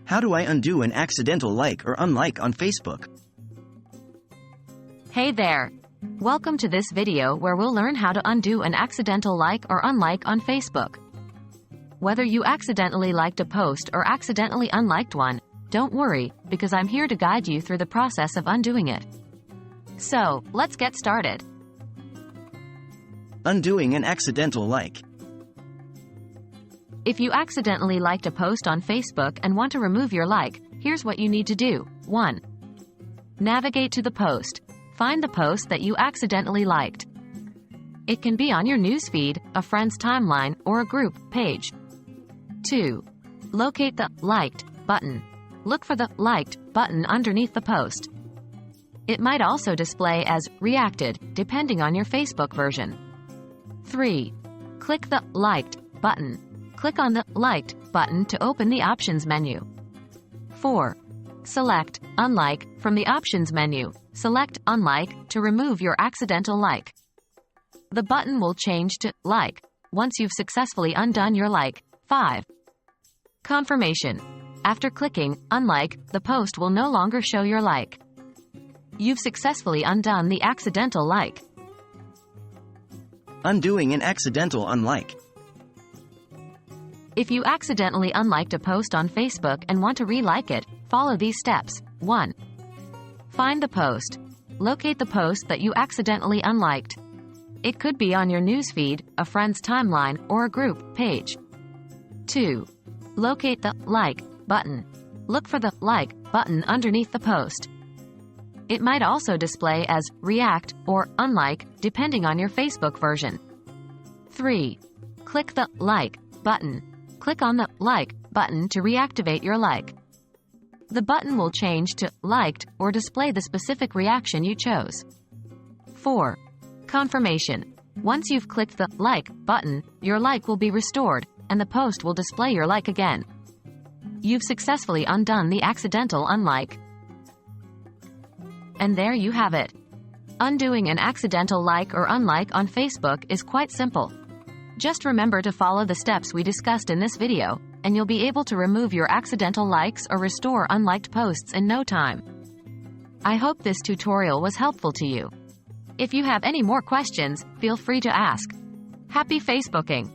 How do I undo an accidental like or unlike on Facebook? Hey there! Welcome to this video where we'll learn how to undo an accidental like or unlike on Facebook. Whether you accidentally liked a post or accidentally unliked one, don't worry, because I'm here to guide you through the process of undoing it. So, let's get started. Undoing an accidental like. If you accidentally liked a post on Facebook and want to remove your like, here's what you need to do. 1. Navigate to the post. Find the post that you accidentally liked. It can be on your newsfeed, a friend's timeline, or a group page. 2. Locate the Liked button. Look for the Liked button underneath the post. It might also display as Reacted, depending on your Facebook version. 3. Click the Liked button. Click on the Liked button to open the Options menu. 4. Select Unlike from the Options menu. Select Unlike to remove your accidental like. The button will change to Like once you've successfully undone your like. 5. Confirmation. After clicking Unlike, the post will no longer show your like. You've successfully undone the accidental like. Undoing an accidental unlike. If you accidentally unliked a post on Facebook and want to re-like it, follow these steps. 1. Find the post. Locate the post that you accidentally unliked. It could be on your newsfeed, a friend's timeline, or a group page. 2. Locate the Like button. Look for the Like button underneath the post. It might also display as React or Unlike, depending on your Facebook version. 3. Click the Like button. Click on the Like button to reactivate your like. The button will change to Liked or display the specific reaction you chose. 4. Confirmation. Once you've clicked the Like button, your like will be restored, and the post will display your like again. You've successfully undone the accidental unlike. And there you have it. Undoing an accidental like or unlike on Facebook is quite simple. Just remember to follow the steps we discussed in this video, and you'll be able to remove your accidental likes or restore unliked posts in no time. I hope this tutorial was helpful to you. If you have any more questions, feel free to ask. Happy Facebooking!